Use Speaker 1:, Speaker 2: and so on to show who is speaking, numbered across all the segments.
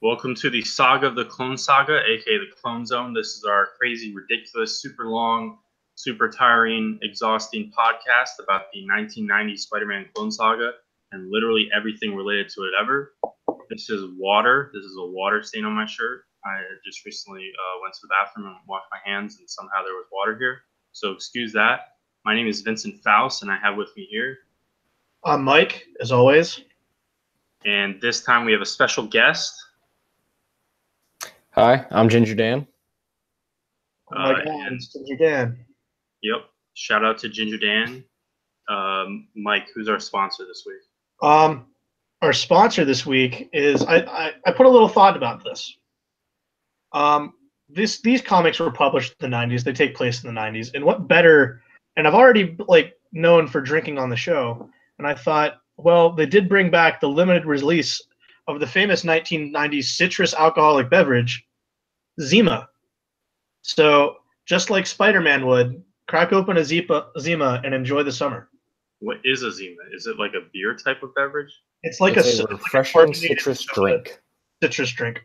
Speaker 1: Welcome to the Saga of the Clone Saga, aka the Clone Zone. This is our crazy, ridiculous, super long, super tiring, exhausting podcast about the 1990 Spider-Man Clone Saga and literally everything related to it ever. This is water. This is a water stain on my shirt. I just recently went to the bathroom and washed my hands, and somehow there was water here. So excuse that. My name is Vincent Faust, and I have with me here.
Speaker 2: I'm Mike, as always.
Speaker 1: And this time we have a special guest.
Speaker 3: Hi, I'm Ginger Dan.
Speaker 2: Oh my God, it's Ginger Dan.
Speaker 1: Yep. Shout out to Ginger Dan. Mike, who's our sponsor this week?
Speaker 2: Our sponsor this week is I put a little thought about this. These comics were published in the 90s. They take place in the 90s. And what better, and I've already known for drinking on the show, and I thought, well, they did bring back the limited release of the famous 1990s citrus alcoholic beverage, Zima. So just like Spider-Man would, crack open a Zima and enjoy the summer.
Speaker 1: What is a Zima? Is it like a beer type of beverage?
Speaker 2: It's like
Speaker 3: It's a refreshing citrus drink.
Speaker 2: Citrus drink.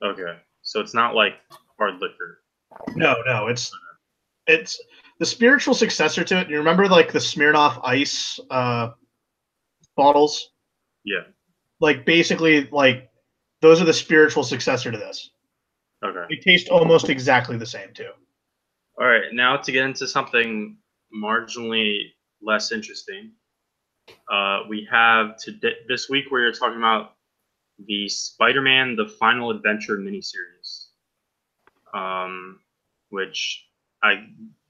Speaker 1: Okay, so it's not like hard liquor.
Speaker 2: No, it's the spiritual successor to it. You remember like the Smirnoff Ice bottles?
Speaker 1: Yeah.
Speaker 2: Like basically like those are the spiritual successor to this.
Speaker 1: Okay.
Speaker 2: They taste almost exactly the same too.
Speaker 1: All right, now to get into something marginally less interesting, we have this week where you're talking about the Spider-Man: The Final Adventure miniseries, which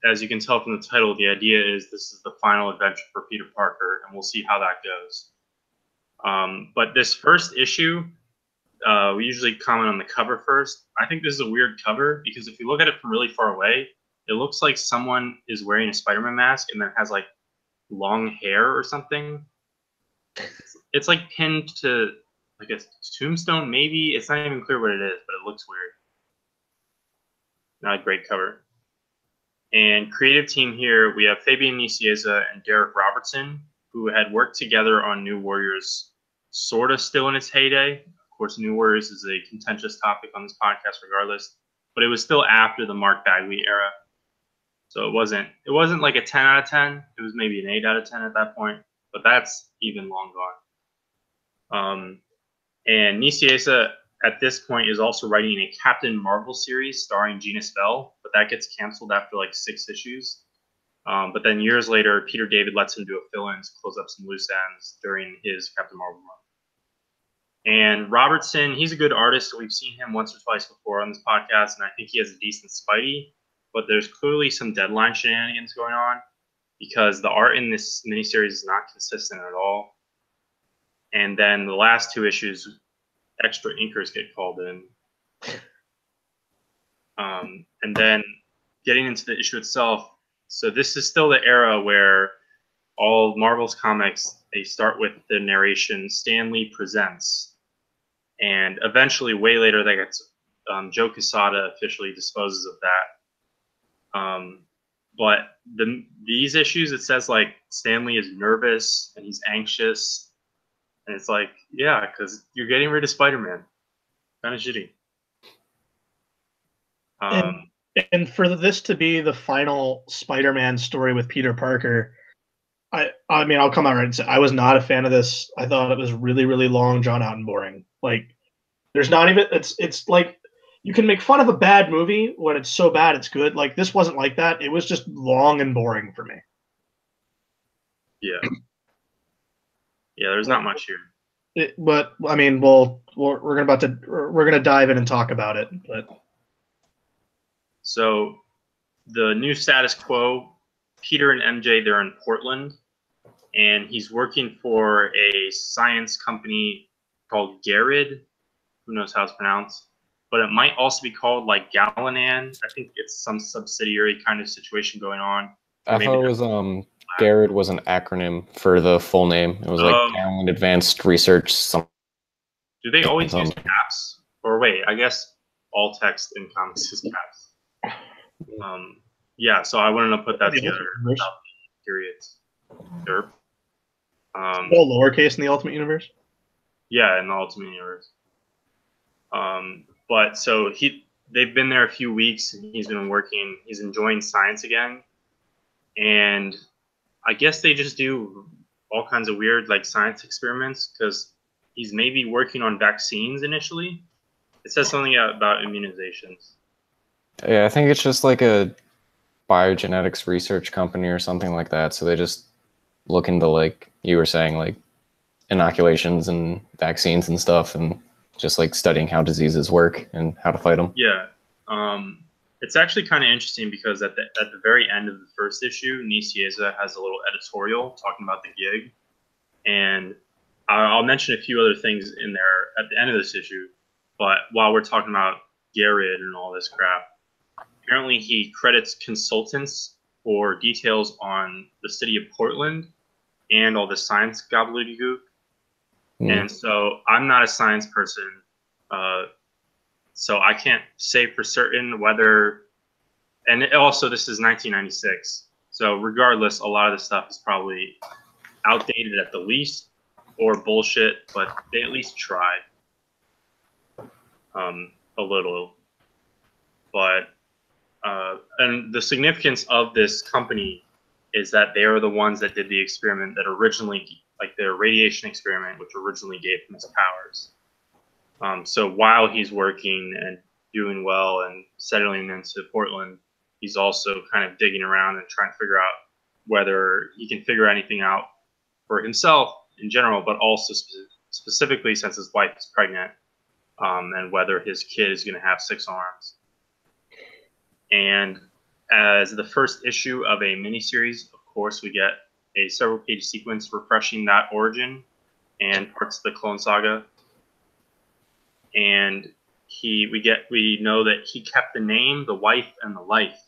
Speaker 1: as you can tell from the title, the idea is this is the final adventure for Peter Parker, and we'll see how that goes. But this first issue, we usually comment on the cover first. I think this is a weird cover because if you look at it from really far away, it looks like someone is wearing a Spider-Man mask and then has like long hair or something. It's like pinned to like a tombstone, maybe. It's not even clear what it is, but it looks weird. Not a great cover. And creative team here, we have Fabian Nicieza and Derek Robertson, who had worked together on New Warriors, sort of still in its heyday. Of course, New Warriors is a contentious topic on this podcast regardless, but it was still after the Mark Bagley era. So it wasn't like a 10 out of 10. It was maybe an 8 out of 10 at that point, but that's even long gone. And Nicieza at this point is also writing a Captain Marvel series starring Gina Spell, but that gets canceled after like 6 issues. But then years later, Peter David lets him do a fill-in to close up some loose ends during his Captain Marvel run. And Robertson, he's a good artist. We've seen him once or twice before on this podcast, and I think he has a decent Spidey. But there's clearly some deadline shenanigans going on because the art in this miniseries is not consistent at all. And then the last 2 issues, extra inkers get called in. And then getting into the issue itself, so this is still the era where all of Marvel's comics, they start with the narration, Stan Lee presents. And eventually, way later, that gets Joe Quesada officially disposes of that. But these issues, it says like Stan Lee is nervous and he's anxious. And it's like, yeah, because you're getting rid of Spider-Man. Kind of shitty.
Speaker 2: And for this to be the final Spider-Man story with Peter Parker, I mean, I'll come out right and say I was not a fan of this. I thought it was really, really long, drawn out, and boring. Like, there's not even it's like you can make fun of a bad movie when it's so bad it's good. Like this wasn't like that. It was just long and boring for me.
Speaker 1: Yeah. Yeah, there's not much here.
Speaker 2: But I mean, we're gonna dive in and talk about it. But
Speaker 1: so the new status quo, Peter and MJ, they're in Portland, and he's working for a science company called Garrett. Who knows how it's pronounced? But it might also be called like Galanan. I think it's some subsidiary kind of situation going on.
Speaker 3: I thought it was Garrett was an acronym for the full name. It was like Gallan Advanced Research.
Speaker 1: Do they always use caps? Or wait, I guess all text in comics is caps. Yeah, so I wanted to put that together without periods. Derp.
Speaker 2: All lowercase in the Ultimate Universe?
Speaker 1: Yeah, in the Ultimate Universe. But so they've been there a few weeks, and he's been working. He's enjoying science again, and I guess they just do all kinds of weird like science experiments because he's maybe working on vaccines initially. It says something about immunizations.
Speaker 3: Yeah, I think it's just like a biogenetics research company or something like that. So they just look into, like you were saying, like inoculations and vaccines and stuff, and just like studying how diseases work and how to fight them.
Speaker 1: Yeah. It's actually kind of interesting because at the very end of the first issue, Nicieza has a little editorial talking about the gig, and I'll mention a few other things in there at the end of this issue. But while we're talking about Garrett and all this crap, apparently he credits consultants for details on the city of Portland and all the science gobbledygook. And so I'm not a science person, so I can't say for certain whether. And also, this is 1996, so regardless, a lot of the stuff is probably outdated at the least, or bullshit. But they at least tried a little. But and the significance of this company is that they are the ones that did the experiment that originally, like their radiation experiment, which originally gave him his powers. So while he's working and doing well and settling into Portland, he's also kind of digging around and trying to figure out whether he can figure anything out for himself in general, but also specifically since his wife is pregnant, and whether his kid is going to have 6 arms. And as the first issue of a miniseries, of course, we get a several-page sequence refreshing that origin and parts of the Clone Saga. And we know that he kept the name, the wife, and the life,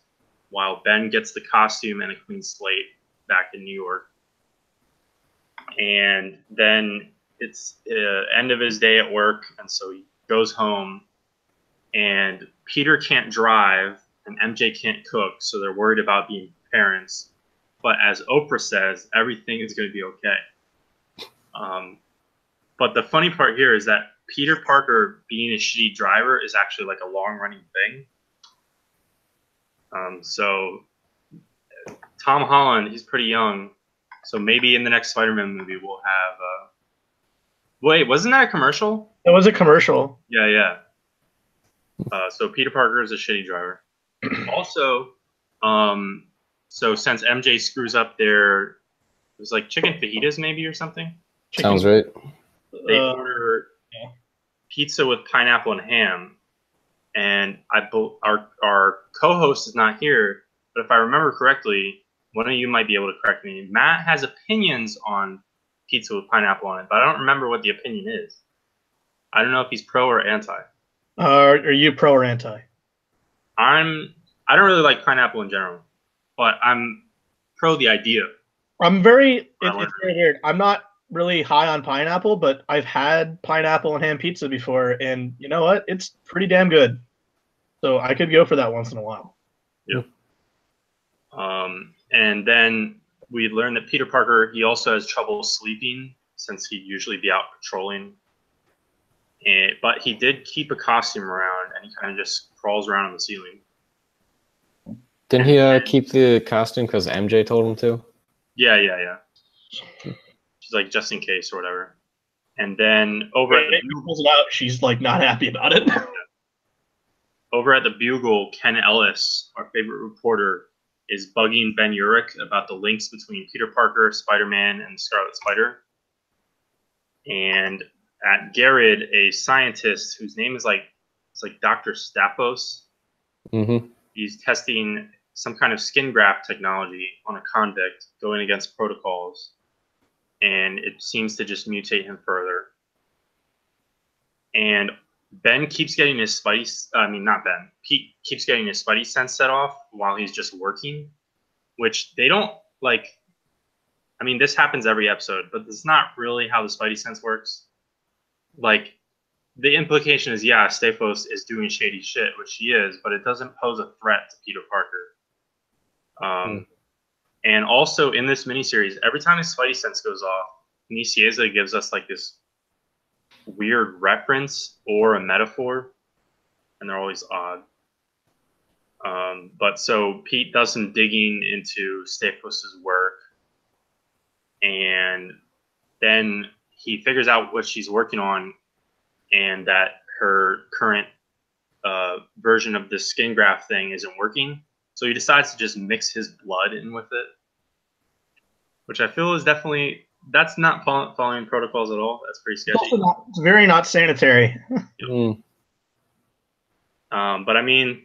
Speaker 1: while Ben gets the costume and a clean slate back in New York. And then it's end of his day at work, and so he goes home, and Peter can't drive, and MJ can't cook, so they're worried about being parents. But as Oprah says, everything is going to be okay. But the funny part here is that Peter Parker being a shitty driver is actually like a long-running thing. So Tom Holland, he's pretty young, so maybe in the next Spider-Man movie we'll have. Wait, wasn't that a commercial?
Speaker 2: It was a commercial.
Speaker 1: Yeah. So Peter Parker is a shitty driver. Also, so since MJ screws up it was like chicken fajitas maybe or something.
Speaker 3: Sounds right.
Speaker 1: They order pizza with pineapple and ham, and our co-host is not here, but if I remember correctly, one of you might be able to correct me. Matt has opinions on pizza with pineapple on it, but I don't remember what the opinion is. I don't know if he's pro or anti.
Speaker 2: Are you pro or anti?
Speaker 1: I don't really like pineapple in general, but I'm pro the idea.
Speaker 2: It's very weird. I'm not really high on pineapple, but I've had pineapple and ham pizza before, and you know what? It's pretty damn good. So I could go for that once in a while.
Speaker 1: Yeah. And then we learned that Peter Parker, he also has trouble sleeping since he'd usually be out patrolling. But he did keep a costume around, and he kind of just crawls around on the ceiling.
Speaker 3: Didn't he keep the costume because MJ told him to?
Speaker 1: Yeah. She's like, just in case or whatever. And then
Speaker 2: pulls it out, she's like not happy about it.
Speaker 1: Over at the Bugle, Ken Ellis, our favorite reporter, is bugging Ben Urich about the links between Peter Parker, Spider-Man, and the Scarlet Spider. And at Garrett, a scientist whose name is it's like Dr. Staphos.
Speaker 3: Mm-hmm.
Speaker 1: He's testing some kind of skin graft technology on a convict, going against protocols, and it seems to just mutate him further. And Ben keeps getting his Pete keeps getting his Spidey sense set off while he's just working, which they don't like. I mean, this happens every episode, but it's not really how the Spidey sense works. Like, the implication is, yeah, Staphos is doing shady shit, which he is, but it doesn't pose a threat to Peter Parker. And also in this miniseries, every time his Spidey sense goes off, Nicieza gives us like this weird reference or a metaphor, and they're always odd. But so Pete does some digging into Staples' work, and then he figures out what she's working on, and that her current version of the skin graft thing isn't working. So he decides to just mix his blood in with it, which I feel is that's not following protocols at all. That's pretty sketchy.
Speaker 2: It's very not sanitary.
Speaker 1: But I mean,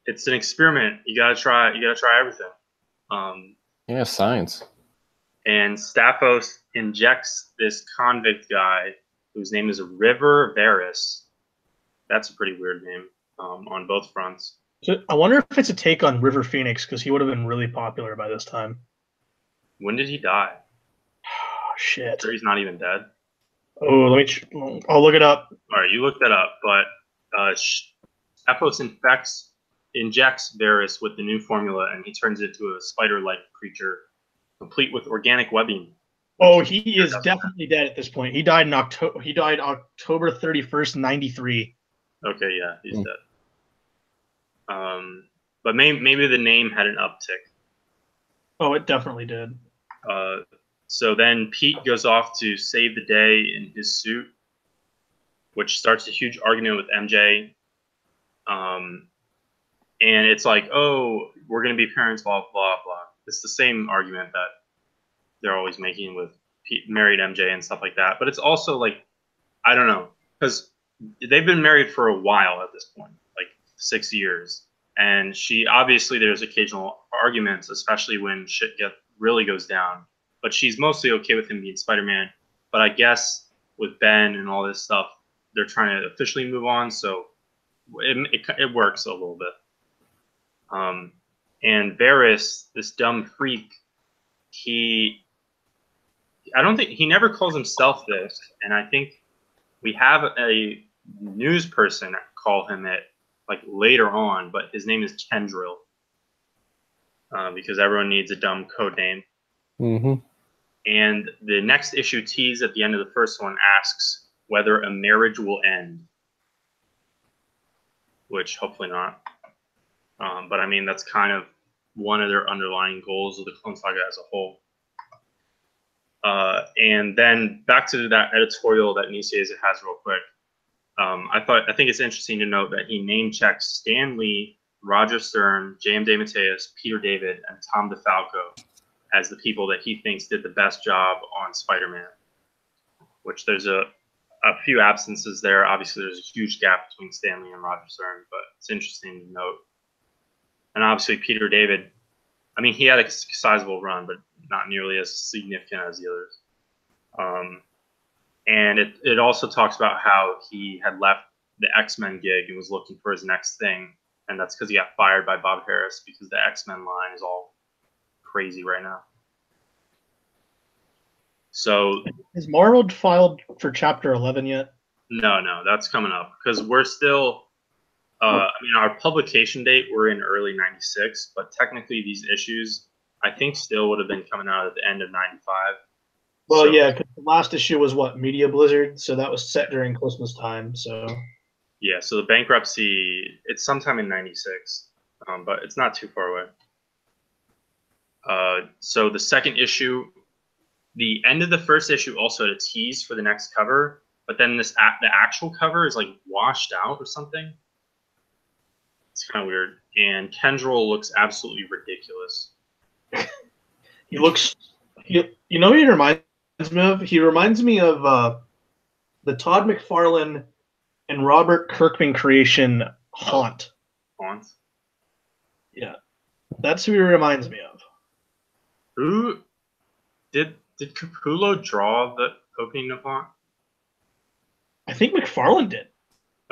Speaker 1: it's an experiment. You gotta try everything.
Speaker 3: Yeah, science.
Speaker 1: And Staphos injects this convict guy whose name is River Varys. That's a pretty weird name on both fronts.
Speaker 2: So I wonder if it's a take on River Phoenix, because he would have been really popular by this time.
Speaker 1: When did he die?
Speaker 2: Oh, shit.
Speaker 1: Sure, he's not even dead.
Speaker 2: Oh, I'll look it up.
Speaker 1: All right, you look that up. But Staphos injects Varys with the new formula, and he turns it into a spider-like creature, complete with organic webbing.
Speaker 2: Oh, he is definitely dead at this point. He died October 31st, 93.
Speaker 1: Okay, yeah, he's dead. But maybe the name had an uptick.
Speaker 2: Oh, it definitely did.
Speaker 1: So then Pete goes off to save the day in his suit, which starts a huge argument with MJ. And it's like, oh, we're going to be parents, blah, blah, blah. It's the same argument that they're always making with married MJ and stuff like that. But it's also like, I don't know, because they've been married for a while at this point, like 6 years. And obviously there's occasional arguments, especially when shit really goes down. But she's mostly okay with him being Spider-Man. But I guess with Ben and all this stuff, they're trying to officially move on. So it works a little bit. And Varys, this dumb freak, he never calls himself this. And I think we have a news person call him it like later on, but his name is Kendrill. Because everyone needs a dumb code name.
Speaker 3: Mm-hmm.
Speaker 1: And the next issue tease at the end of the first one asks whether a marriage will end, which hopefully not. But I mean, that's kind of one of their underlying goals of the Clone Saga as a whole. And then back to that editorial that Nicieza has real quick. I think it's interesting to note that he name checks Stan Lee, Roger Stern, J.M. DeMatteis, Peter David, and Tom DeFalco as the people that he thinks did the best job on Spider-Man, which there's a few absences there. Obviously, there's a huge gap between Stan Lee and Roger Stern, but it's interesting to note. And obviously, Peter David, I mean, he had a sizable run, but not nearly as significant as the others. And it also talks about how he had left the X-Men gig and was looking for his next thing, and that's because he got fired by Bob Harris because the X-Men line is all crazy right now. So
Speaker 2: has Marvel filed for Chapter 11 yet?
Speaker 1: No, that's coming up because we're still. I mean, our publication date we're in early '96, but technically these issues I think still would have been coming out at the end of '95.
Speaker 2: Well, so, yeah, because the last issue was Media Blizzard, so that was set during Christmas time. So
Speaker 1: yeah, so the bankruptcy it's sometime in '96, but it's not too far away. So the second issue, the end of the first issue also had a tease for the next cover, but then the actual cover is like washed out or something. It's kind of weird. And Kendrill looks absolutely ridiculous.
Speaker 2: He looks, you know what he reminds me of? He reminds me of the Todd McFarlane and Robert Kirkman creation Haunt.
Speaker 1: Haunt?
Speaker 2: Yeah. That's who he reminds me of.
Speaker 1: Who did Capullo draw the opening of Haunt?
Speaker 2: I think McFarlane did.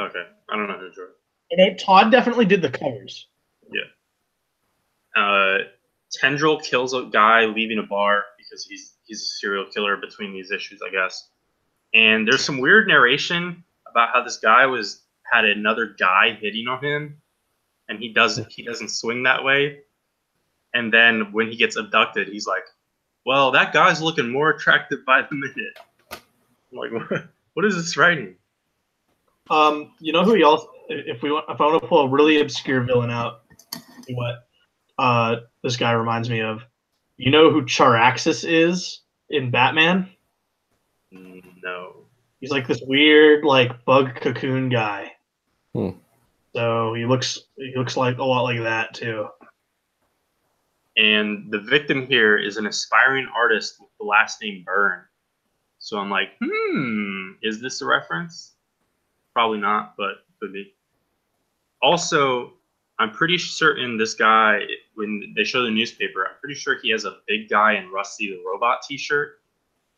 Speaker 1: Okay. I don't know who drew it.
Speaker 2: I know Todd definitely did the covers.
Speaker 1: Yeah. Tendril kills a guy leaving a bar because he's a serial killer between these issues, I guess. And there's some weird narration about how this guy had another guy hitting on him, and he doesn't swing that way. And then when he gets abducted, he's like, "Well, that guy's looking more attractive by the minute." I'm like, what? What is this writing?
Speaker 2: You know who he also? If I want to pull a really obscure villain out, what this guy reminds me of. You know who Charaxus is in Batman?
Speaker 1: No.
Speaker 2: He's like this weird, like bug cocoon guy.
Speaker 3: Hmm.
Speaker 2: So he looks like a lot like that too.
Speaker 1: And the victim here is an aspiring artist with the last name Byrne. So I'm like, is this a reference? Probably not, but could be. Also, I'm pretty certain this guy, when they show the newspaper, I'm pretty sure he has a Big Guy and Rusty the Robot t-shirt,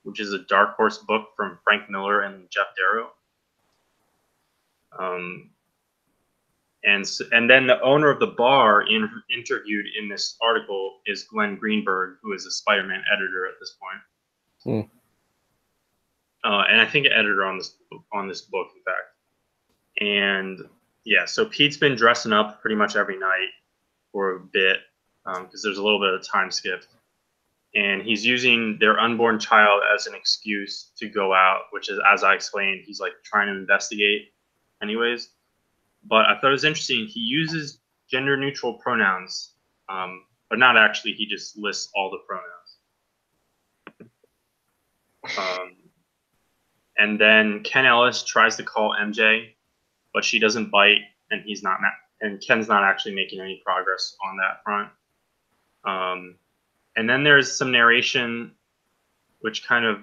Speaker 1: which is a Dark Horse book from Frank Miller and Jeff Darrow. And then the owner of the bar interviewed in this article is Glenn Greenberg, who is a Spider-Man editor at this point. And I think an editor on this book, in fact. And yeah, so Pete's been dressing up pretty much every night for a bit because there's a little bit of time skip. And he's using their unborn child as an excuse to go out, which is, as I explained, he's like trying to investigate anyways. But I thought it was interesting. He uses gender-neutral pronouns, but not actually. He just lists all the pronouns. And then Ken Ellis tries to call MJ, but she doesn't bite, and and Ken's not actually making any progress on that front. And then there's some narration, which kind of,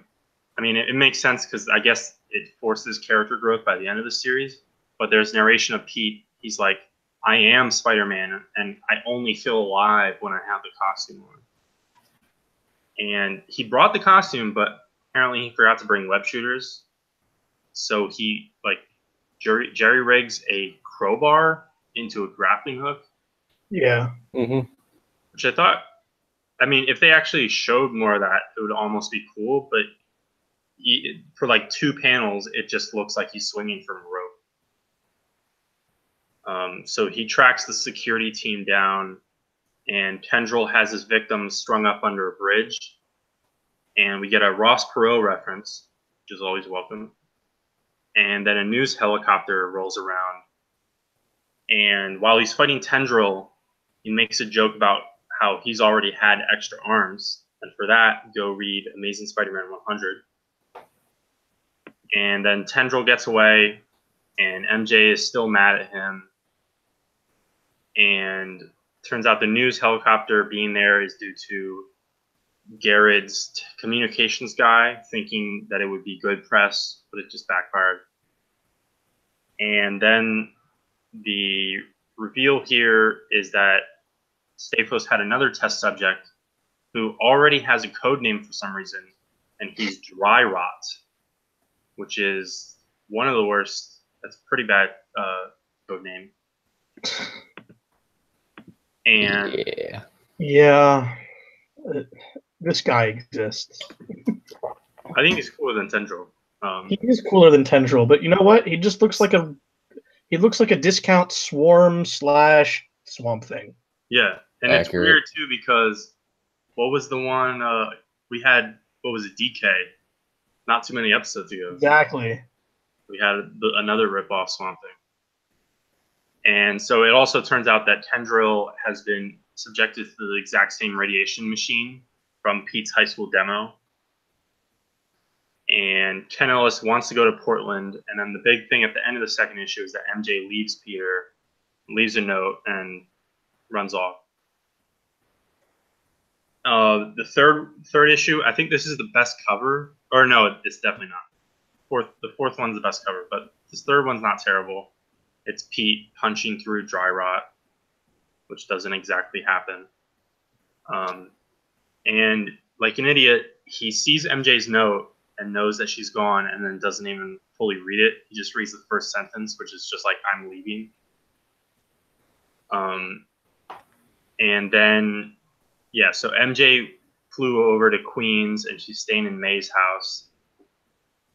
Speaker 1: I mean, it makes sense because I guess it forces character growth by the end of the series. But there's narration of Pete. He's like, I am Spider-Man, and I only feel alive when I have the costume on. And he brought the costume, but apparently he forgot to bring web shooters. So he, like, jerry rigs a crowbar into a grappling hook.
Speaker 2: Yeah.
Speaker 3: Mm-hmm.
Speaker 1: Which I thought, I mean, if they actually showed more of that, it would almost be cool. But for like 2 panels, it just looks like he's swinging from a rope. So he tracks the security team down, and Tendril has his victim strung up under a bridge. And we get a Ross Perot reference, which is always welcome. And then a news helicopter rolls around. And while he's fighting Tendril, he makes a joke about how he's already had extra arms. And for that, go read Amazing Spider-Man 100. And then Tendril gets away, and MJ is still mad at him. And turns out the news helicopter being there is due to Garrett's communications guy thinking that it would be good press, but it just backfired. And then the reveal here is that Staples had another test subject who already has a code name for some reason, and he's Dry Rot, which is one of the worst. That's a pretty bad code name. And
Speaker 2: yeah, this guy exists.
Speaker 1: I think he's cooler than Tendril.
Speaker 2: He is cooler than Tendril, but you know what? He just looks like a discount Swarm / Swamp Thing.
Speaker 1: Yeah, and
Speaker 3: Accurate.
Speaker 1: It's weird too because what was the one we had? What was it? DK. Not too many episodes ago.
Speaker 2: Exactly.
Speaker 1: We had another ripoff Swamp Thing. And so it also turns out that Tendril has been subjected to the exact same radiation machine from Pete's high school demo. And Ken Ellis wants to go to Portland. And then the big thing at the end of the second issue is that MJ leaves Peter, leaves a note, and runs off. The third issue, I think this is the best cover. Or no, it's definitely not. The fourth one's the best cover, but this third one's not terrible. It's Pete punching through Dry Rot, which doesn't exactly happen. And like an idiot, he sees MJ's note and knows that she's gone and then doesn't even fully read it. He just reads the first sentence, which is just like, I'm leaving. And then, yeah, so MJ flew over to Queens and she's staying in May's house.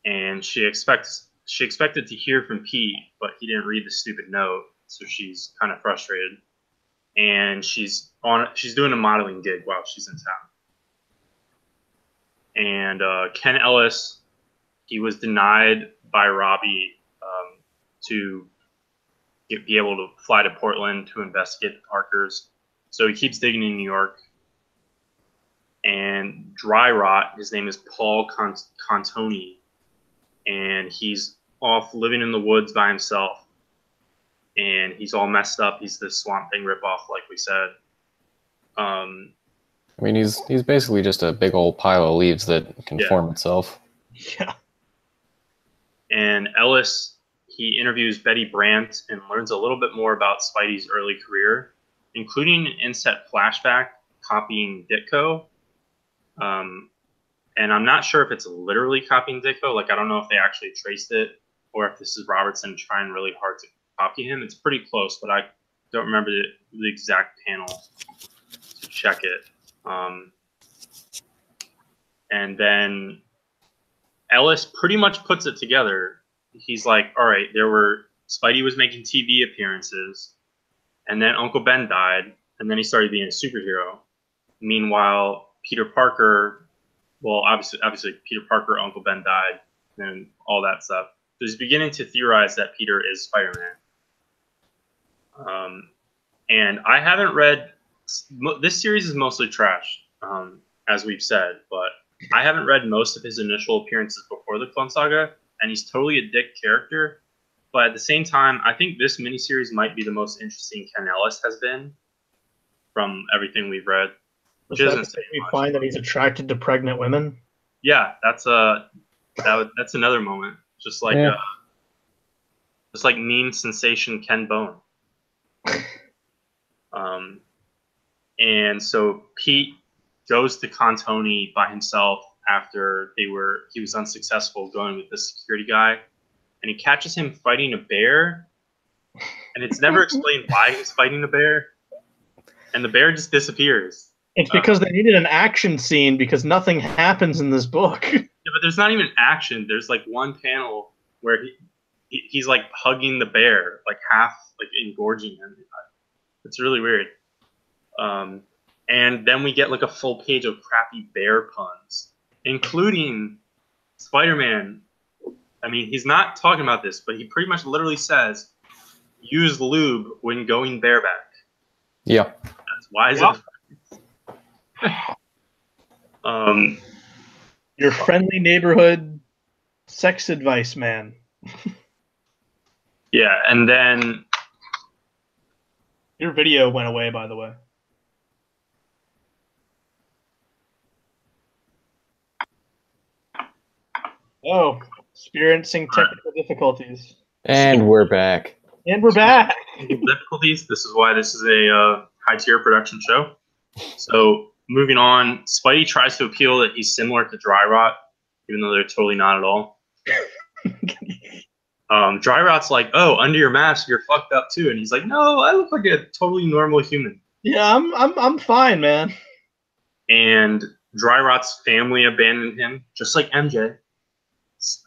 Speaker 1: And she expected to hear from Pete, but he didn't read the stupid note, so she's kind of frustrated. And she's doing a modeling gig while she's in town. And Ken Ellis, he was denied by Robbie to be able to fly to Portland to investigate the Parkers. So he keeps digging in New York. And Dry Rot, his name is Paul Contoni, and he's off living in the woods by himself. And he's all messed up. He's the Swamp Thing ripoff, like we said.
Speaker 3: I mean, he's basically just a big old pile of leaves that can form itself.
Speaker 2: Yeah.
Speaker 1: And Ellis, he interviews Betty Brant and learns a little bit more about Spidey's early career, including an inset flashback copying Ditko. And I'm not sure if it's literally copying Ditko. Like, I don't know if they actually traced it or if this is Robertson trying really hard to copy him. It's pretty close, but I don't remember the exact panel to check it. And then Ellis pretty much puts it together. He's like, all right, Spidey was making TV appearances, and then Uncle Ben died, and then he started being a superhero. Meanwhile, Peter Parker, well, obviously Peter Parker, Uncle Ben died, and all that stuff. So he's beginning to theorize that Peter is Spider-Man. And I haven't read, this series is mostly trash, as we've said, but I haven't read most of his initial appearances before the Clone Saga, and he's totally a dick character. But at the same time, I think this miniseries might be the most interesting Ken Ellis has been from everything we've read. Which isn't saying
Speaker 2: we
Speaker 1: much.
Speaker 2: find that he's attracted to pregnant women.
Speaker 1: Yeah, that's another moment. Just like meme sensation Ken Bone. And so Pete goes to Contoni by himself after he was unsuccessful going with the security guy, and he catches him fighting a bear, and it's never explained why he's fighting a bear, and the bear just disappears.
Speaker 2: It's because they needed an action scene because nothing happens in this book.
Speaker 1: Yeah, but there's not even action. There's like one panel where he's like hugging the bear, like half like engorging him. It's really weird. And then we get like a full page of crappy bear puns, including Spider-Man. I mean, he's not talking about this, but he pretty much literally says, use lube when going bareback.
Speaker 3: Yeah.
Speaker 1: That's why is it?
Speaker 2: Your friendly neighborhood sex advice man.
Speaker 1: Yeah, and then
Speaker 2: your video went away, by the way. Oh, experiencing technical difficulties.
Speaker 3: And we're back.
Speaker 2: And we're back.
Speaker 1: Difficulties. This is why this is a high-tier production show. So moving on, Spidey tries to appeal that he's similar to Dry Rot, even though they're totally not at all. Dry Rot's like, oh, under your mask, you're fucked up too, and he's like, no, I look like a totally normal human.
Speaker 2: Yeah, I'm fine, man.
Speaker 1: And Dry Rot's family abandoned him, just like MJ.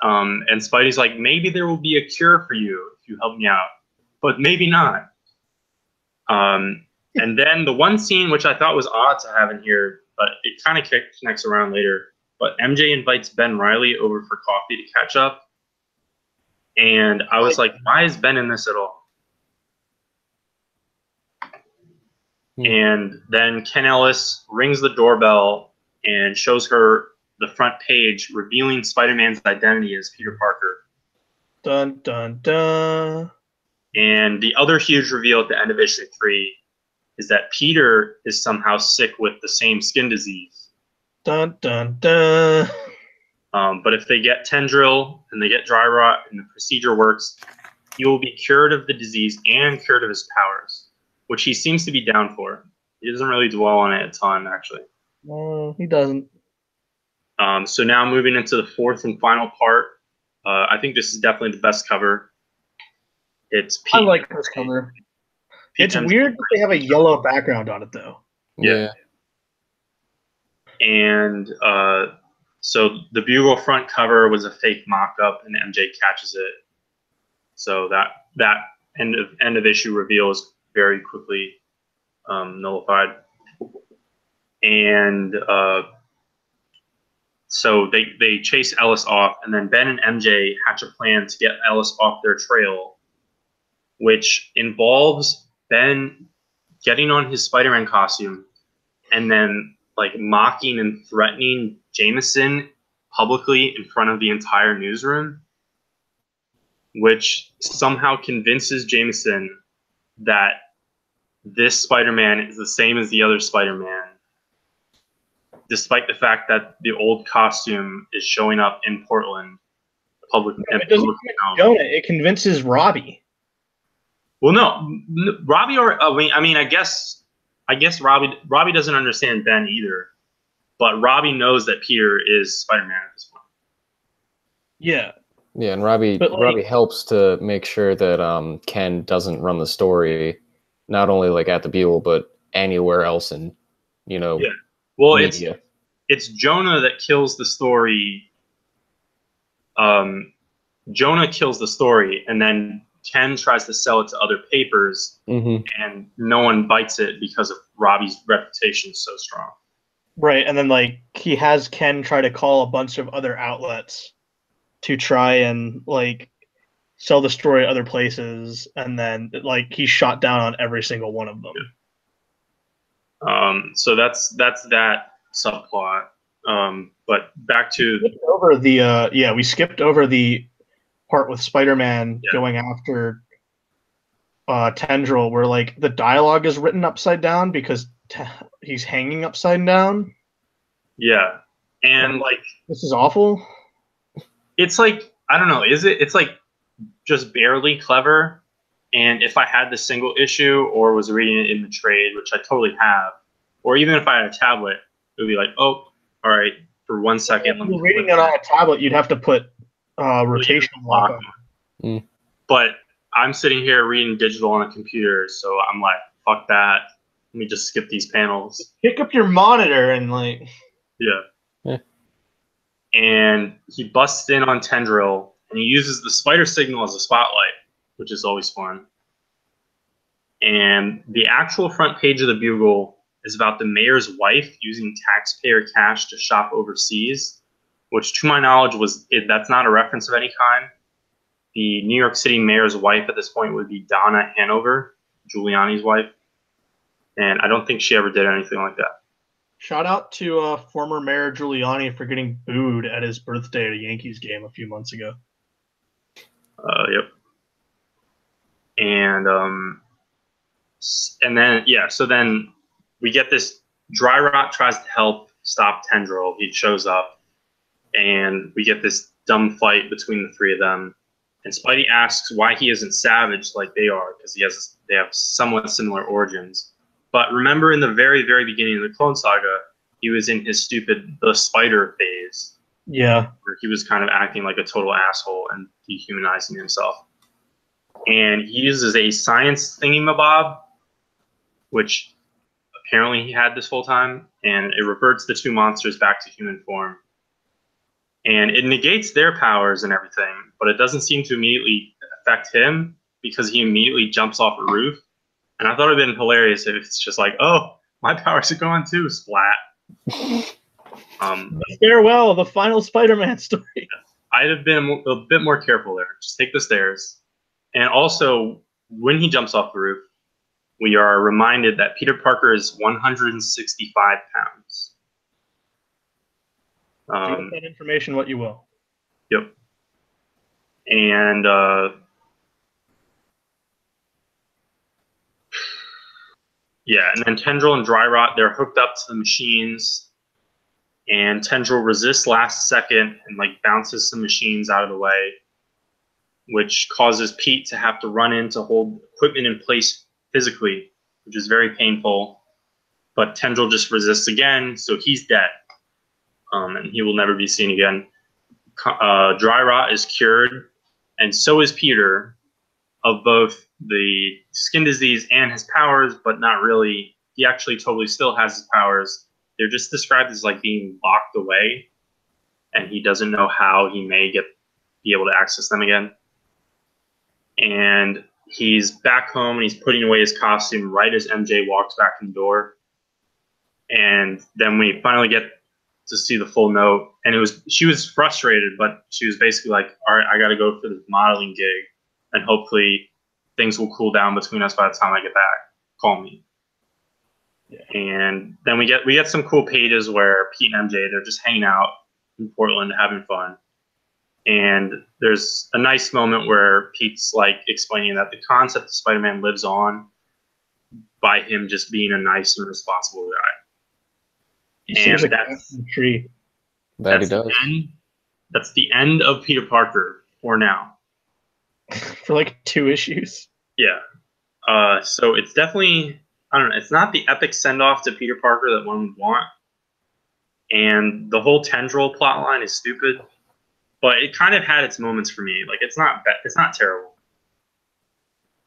Speaker 1: And Spidey's like, maybe there will be a cure for you if you help me out, but maybe not. And then the one scene which I thought was odd to have in here, but it kind of connects around later. But MJ invites Ben Reilly over for coffee to catch up. And I was like, why is Ben in this at all? And then Ken Ellis rings the doorbell and shows her the front page, revealing Spider-Man's identity as Peter Parker.
Speaker 2: Dun, dun, dun.
Speaker 1: And the other huge reveal at the end of issue 3 is that Peter is somehow sick with the same skin disease.
Speaker 2: Dun, dun, dun.
Speaker 1: But if they get Tendril and they get Dry Rot and the procedure works, he will be cured of the disease and cured of his powers, which he seems to be down for. He doesn't really dwell on it a ton, actually.
Speaker 2: No, he doesn't.
Speaker 1: So now moving into the fourth and final part, I think this is definitely the best cover. It's Pete.
Speaker 2: I like this cover. It's weird that they have a yellow background on it, though.
Speaker 3: Yeah.
Speaker 1: And so the Bugle front cover was a fake mock-up, and MJ catches it. So that end of issue reveal is very quickly nullified. And So they chase Ellis off, and then Ben and MJ hatch a plan to get Ellis off their trail, which involves Ben getting on his Spider-Man costume and then like mocking and threatening Jameson publicly in front of the entire newsroom, which somehow convinces Jameson that this Spider-Man is the same as the other Spider-Man, despite the fact that the old costume is showing up in Portland. Public,
Speaker 2: No, it doesn't convince Jonah. It convinces Robbie.
Speaker 1: Well, no, Robbie or I mean, I guess Robbie doesn't understand Ben either, but Robbie knows that Peter is Spider-Man at this point.
Speaker 2: Yeah.
Speaker 3: Yeah, and Robbie helps to make sure that Ken doesn't run the story, not only like at the Buell, but anywhere else in,
Speaker 1: Yeah. Well,
Speaker 3: media.
Speaker 1: It's Jonah that kills the story. Jonah kills the story, and then Ken tries to sell it to other papers, and no one bites it because of Robbie's reputation is so strong.
Speaker 2: Right, and then like he has Ken try to call a bunch of other outlets to try and like sell the story other places, and then like he's shot down on every single one of them.
Speaker 1: So that's that subplot. But back to
Speaker 2: we skipped over the part with Spider-Man going after Tendril, where like the dialogue is written upside down because he's hanging upside down.
Speaker 1: Yeah, and like
Speaker 2: this is awful.
Speaker 1: It's like, I don't know, it's like just barely clever. And if I had the single issue or was reading it in the trade, which I totally have, or even if I had a tablet, it would be like, oh, all right, for 1 second.
Speaker 2: If you're reading it on a tablet, you'd have to put rotation lock on.
Speaker 1: But I'm sitting here reading digital on a computer, so I'm like, fuck that. Let me just skip these panels.
Speaker 2: Pick up your monitor and like.
Speaker 1: Yeah. And he busts in on Tendril, and he uses the spider signal as a spotlight, which is always fun. And the actual front page of the Bugle is about the mayor's wife using taxpayer cash to shop overseas, which to my knowledge that's not a reference of any kind. The New York City mayor's wife at this point would be Donna Hanover, Giuliani's wife. And I don't think she ever did anything like that.
Speaker 2: Shout out to former Mayor Giuliani for getting booed at his birthday at a Yankees game a few months ago.
Speaker 1: Yep. And then so then we get this. Dry Rot tries to help stop Tendril. He shows up, and we get this dumb fight between the three of them. And Spidey asks why he isn't Savage like they are, because they have somewhat similar origins. But remember, in the very, very beginning of the Clone Saga, he was in his stupid the Spider phase.
Speaker 2: Yeah.
Speaker 1: Where he was kind of acting like a total asshole and dehumanizing himself. And he uses a science thingamabob, which apparently he had this whole time, and it reverts the two monsters back to human form. And it negates their powers and everything, but it doesn't seem to immediately affect him because he immediately jumps off a roof. And I thought it would have been hilarious if it's just like, oh, my powers are going too, splat.
Speaker 2: Farewell, the final Spider-Man story.
Speaker 1: I'd have been a bit more careful there. Just take the stairs. And also, when he jumps off the roof, we are reminded that Peter Parker is 165 pounds.
Speaker 2: Do with that information what you will.
Speaker 1: Yep. And and then Tendril and Dry Rot, they're hooked up to the machines, and Tendril resists last second and like bounces some machines out of the way, which causes Pete to have to run in to hold equipment in place physically, which is very painful. But Tendril just resists again, so he's dead. And he will never be seen again. Dry Rot is cured, and so is Peter, of both the skin disease and his powers, but not really. He actually totally still has his powers. They're just described as like being locked away, and he doesn't know how he may be able to access them again. And he's back home, and he's putting away his costume right as MJ walks back in the door. And then we finally get to see the full note, and she was frustrated, but she was basically like, all right, I got to go for this modeling gig, and hopefully things will cool down between us by the time I get back. Call me. Yeah. And then we get some cool pages where Pete and MJ, they're just hanging out in Portland having fun. And there's a nice moment where Pete's like explaining that the concept of Spider-Man lives on by him just being a nice and responsible guy.
Speaker 2: And that's the tree.
Speaker 3: That he does.
Speaker 1: That's the end of Peter Parker for now.
Speaker 2: For like 2 issues.
Speaker 1: Yeah. So it's definitely, I don't know, it's not the epic send-off to Peter Parker that one would want. And the whole tendril plotline is stupid. But it kind of had its moments for me. Like, it's not terrible.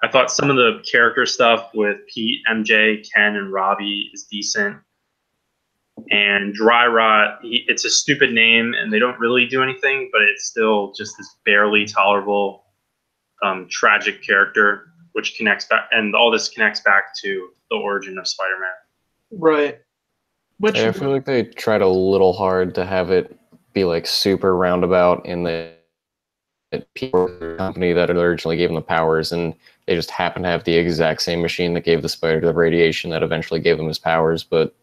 Speaker 1: I thought some of the character stuff with Pete, MJ, Ken, and Robbie is decent. And Dry Rot, it's a stupid name, and they don't really do anything, but it's still just this barely tolerable, tragic character, which connects back, and all this connects back to the origin of Spider-Man.
Speaker 2: Right.
Speaker 3: Which I feel like they tried a little hard to have it be like super roundabout in the people company that originally gave him the powers, and they just happen to have the exact same machine that gave the spider the radiation that eventually gave him his powers. But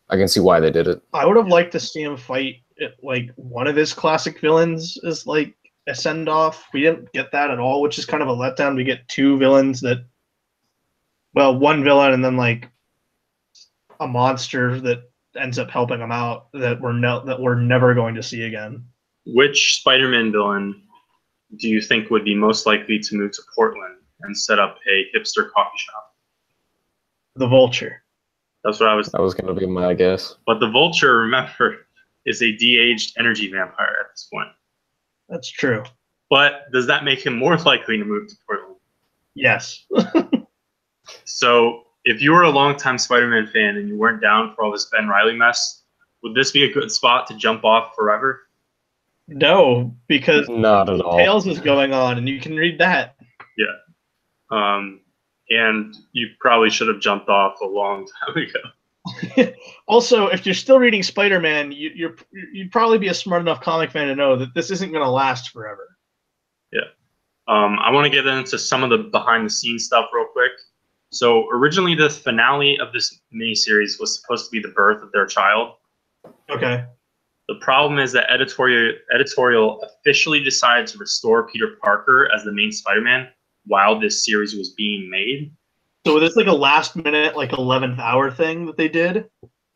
Speaker 3: I can see why they did it.
Speaker 2: I would have liked to see him fight like one of his classic villains as like a send off. We didn't get that at all, which is kind of a letdown. We get 2 villains that, well, one villain and then like a monster that ends up helping him out that we're never going to see again.
Speaker 1: Which Spider-Man villain do you think would be most likely to move to Portland and set up a hipster coffee shop?
Speaker 2: The Vulture.
Speaker 1: That's what I was.
Speaker 3: That was going to be my guess.
Speaker 1: But the Vulture, remember, is a de-aged energy vampire at this point.
Speaker 2: That's true.
Speaker 1: But does that make him more likely to move to Portland?
Speaker 2: Yes.
Speaker 1: So, if you were a longtime Spider-Man fan and you weren't down for all this Ben Reilly mess, would this be a good spot to jump off forever?
Speaker 2: No, because
Speaker 3: not at all.
Speaker 2: Tales is going on, and you can read that.
Speaker 1: Yeah. And you probably should have jumped off a long time ago.
Speaker 2: Also, if you're still reading Spider-Man, you'd probably be a smart enough comic fan to know that this isn't going to last forever.
Speaker 1: Yeah. I want to get into some of the behind-the-scenes stuff real quick. So originally, the finale of this miniseries was supposed to be the birth of their child.
Speaker 2: Okay.
Speaker 1: The problem is that editorial officially decided to restore Peter Parker as the main Spider-Man while this series was being made.
Speaker 2: So was this like a last-minute, like 11th hour thing that they did?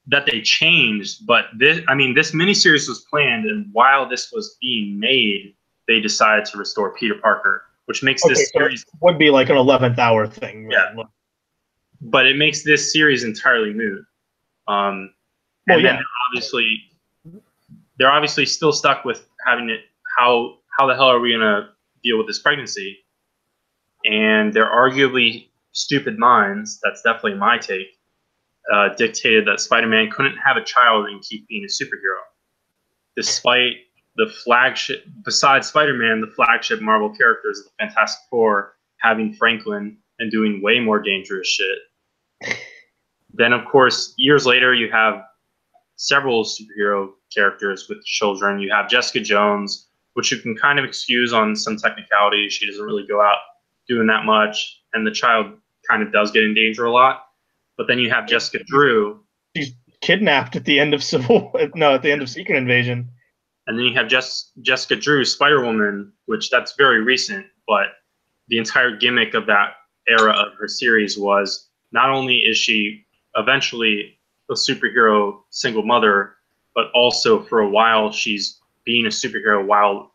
Speaker 1: That they changed, but this miniseries was planned, and while this was being made, they decided to restore Peter Parker, which makes this series
Speaker 2: would be like an 11th hour thing.
Speaker 1: Yeah. Right? But it makes this series entirely moot. They're obviously still stuck with having it. How the hell are we gonna deal with this pregnancy? And they're arguably stupid minds. That's definitely my take. Dictated that Spider-Man couldn't have a child and keep being a superhero, despite the flagship. Besides Spider-Man, the flagship Marvel characters of the Fantastic Four having Franklin and doing way more dangerous shit. Then, of course, years later, you have several superhero characters with children. You have Jessica Jones, which you can kind of excuse on some technicalities. She doesn't really go out doing that much, and the child kind of does get in danger a lot. But then you have Jessica Drew.
Speaker 2: She's kidnapped at the end of at the end of Secret Invasion.
Speaker 1: And then you have Jessica Drew, Spider-Woman, which that's very recent, but the entire gimmick of that era of her series was not only is she eventually a superhero single mother, but also for a while she's being a superhero while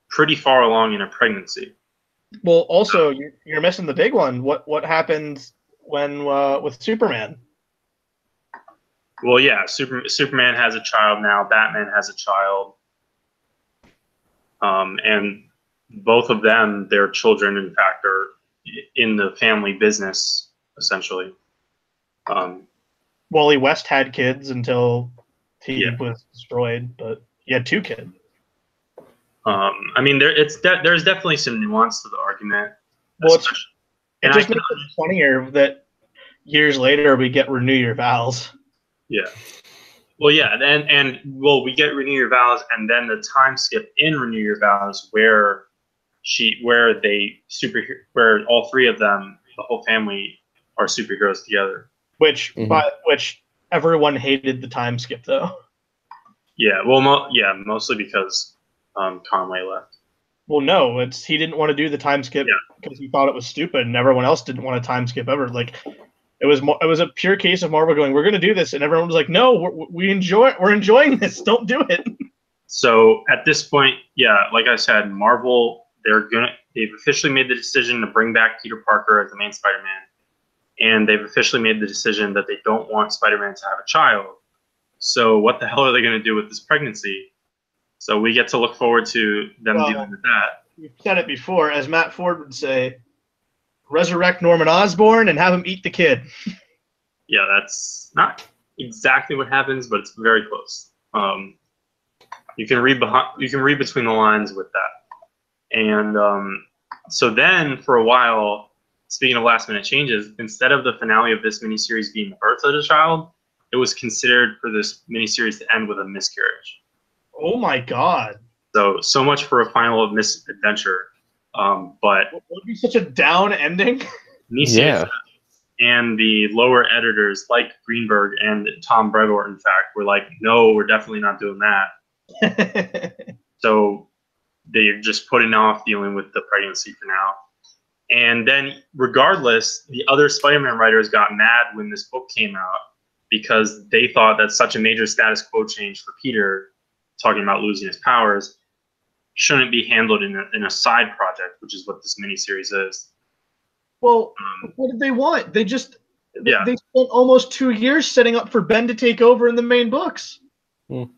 Speaker 1: pretty far along in a pregnancy.
Speaker 2: Well, also you're missing the big one. What happened when with Superman?
Speaker 1: Well, yeah, Superman has a child now. Batman has a child, and both of them, their children, in fact, are in the family business essentially.
Speaker 2: Wally West had kids until he was destroyed, but he had 2 kids.
Speaker 1: There's definitely some nuance to the argument.
Speaker 2: Well, it just makes it funnier that years later we get Renew Your Vows.
Speaker 1: Yeah. Well, yeah, and well, we get Renew Your Vows, and then the time skip in Renew Your Vows where all three of them, the whole family, are superheroes together.
Speaker 2: Which everyone hated the time skip though.
Speaker 1: Yeah, well, mostly because Conway left.
Speaker 2: Well, no, he didn't want to do the time skip because he thought it was stupid, and everyone else didn't want a time skip ever. Like it was a pure case of Marvel going, "We're going to do this," and everyone was like, "No, we're enjoying this. Don't do it."
Speaker 1: So at this point, yeah, like I said, Marvel they've officially made the decision to bring back Peter Parker as the main Spider-Man, and they've officially made the decision that they don't want Spider-Man to have a child. So what the hell are they going to do with this pregnancy? So we get to look forward to them dealing with that.
Speaker 2: You've said it before, as Matt Ford would say, resurrect Norman Osborn and have him eat the kid.
Speaker 1: Yeah, that's not exactly what happens, but it's very close. You can read between the lines with that. And so then, for a while, speaking of last-minute changes, instead of the finale of this miniseries being the birth of the child, it was considered for this miniseries to end with a miscarriage.
Speaker 2: Oh my god!
Speaker 1: So much for a final misadventure. But
Speaker 2: it would be such a down ending.
Speaker 3: Yeah.
Speaker 1: And the lower editors, like Greenberg and Tom Brevoort, in fact, were like, "No, we're definitely not doing that." So they're just putting off dealing with the pregnancy for now. And then, regardless, the other Spider-Man writers got mad when this book came out because they thought that such a major status quo change for Peter, talking about losing his powers, shouldn't be handled in a side project, which is what this miniseries is.
Speaker 2: Well, what did they want? They
Speaker 1: Yeah.
Speaker 2: They spent almost 2 years setting up for Ben to take over in the main books.
Speaker 1: All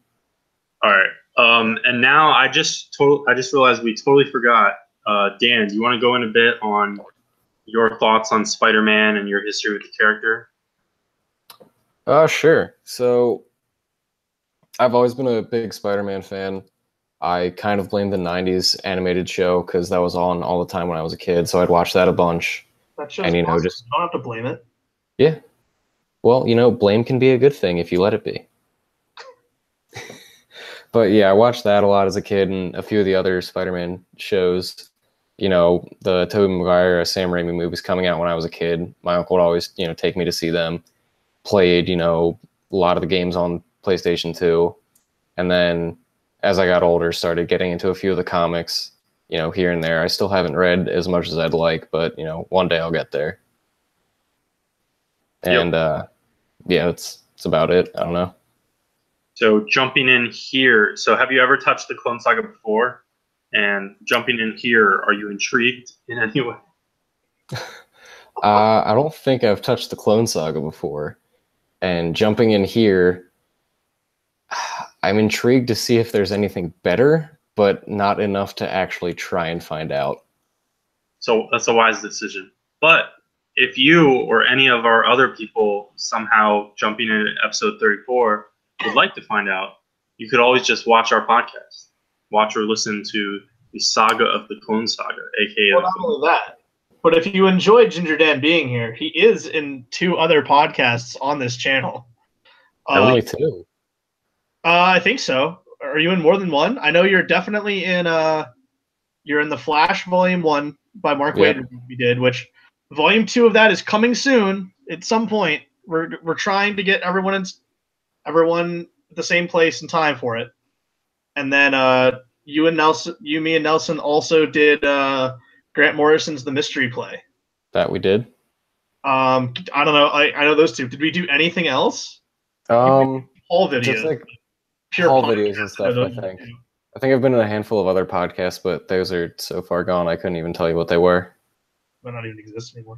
Speaker 1: right. And now I just realized we totally forgot. Dan, do you want to go in a bit on your thoughts on Spider-Man and your history with the character?
Speaker 3: Sure. So I've always been a big Spider-Man fan. I kind of blame the 90s animated show because that was on all the time when I was a kid, so I'd watch that a bunch.
Speaker 2: That show's awesome. Just don't have to blame it.
Speaker 3: Yeah. Well, blame can be a good thing if you let it be. But yeah, I watched that a lot as a kid and a few of the other Spider-Man shows. The Tobey Maguire, Sam Raimi movies coming out when I was a kid. My uncle would always, take me to see them. Played, a lot of the games on PlayStation 2. And then as I got older, started getting into a few of the comics, here and there. I still haven't read as much as I'd like, but, one day I'll get there. And, yeah, that's about it. I don't know.
Speaker 1: So jumping in here, so have you ever touched the Clone Saga before? And jumping in here, are you intrigued in any way?
Speaker 3: I don't think I've touched the Clone Saga before. And jumping in here, I'm intrigued to see if there's anything better, but not enough to actually try and find out.
Speaker 1: So that's a wise decision. But if you or any of our other people somehow jumping in at episode 34 would like to find out, you could always just watch our podcast. Watch or listen to the Saga of the Clone Saga, aka
Speaker 2: well, not only that, but if you enjoy Ginger Dan being here, he is in 2 other podcasts on this channel.
Speaker 3: Only 2?
Speaker 2: I think so. Are you in more than one? I know you're definitely in you're in the Flash Volume 1 by Mark Waid we did, which Volume 2 of that is coming soon at some point. We're trying to get everyone at the same place and time for it. And then me and Nelson also did Grant Morrison's The Mystery Play.
Speaker 3: That we did.
Speaker 2: I don't know. I know those 2. Did we do anything else?
Speaker 3: Haul
Speaker 2: videos,
Speaker 3: just like
Speaker 2: pure
Speaker 3: haul videos and stuff. I think I've been in a handful of other podcasts, but those are so far gone I couldn't even tell you what they were.
Speaker 2: They don't even exist anymore.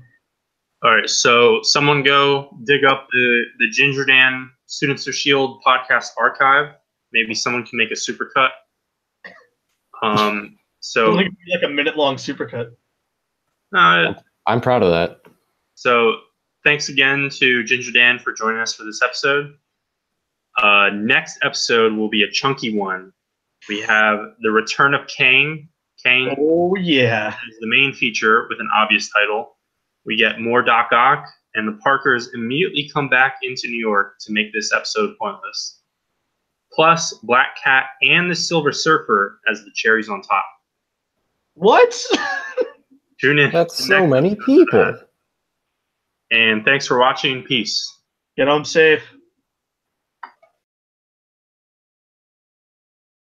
Speaker 2: All
Speaker 1: right, so someone go dig up the Ginger Dan Students of S.H.I.E.L.D. podcast archive. Maybe someone can make a supercut. So
Speaker 2: like a minute-long supercut.
Speaker 3: I'm proud of that.
Speaker 1: So thanks again to Ginger Dan for joining us for this episode. Next episode will be a chunky one. We have the return of Kang. Kang,
Speaker 2: oh yeah,
Speaker 1: is the main feature with an obvious title. We get more Doc Ock, and the Parkers immediately come back into New York to make this episode pointless. plus Black Cat and the Silver Surfer as the cherries on top.
Speaker 2: What?
Speaker 1: Tune in.
Speaker 3: That's so many people.
Speaker 1: And thanks for watching. Peace.
Speaker 2: Get home safe.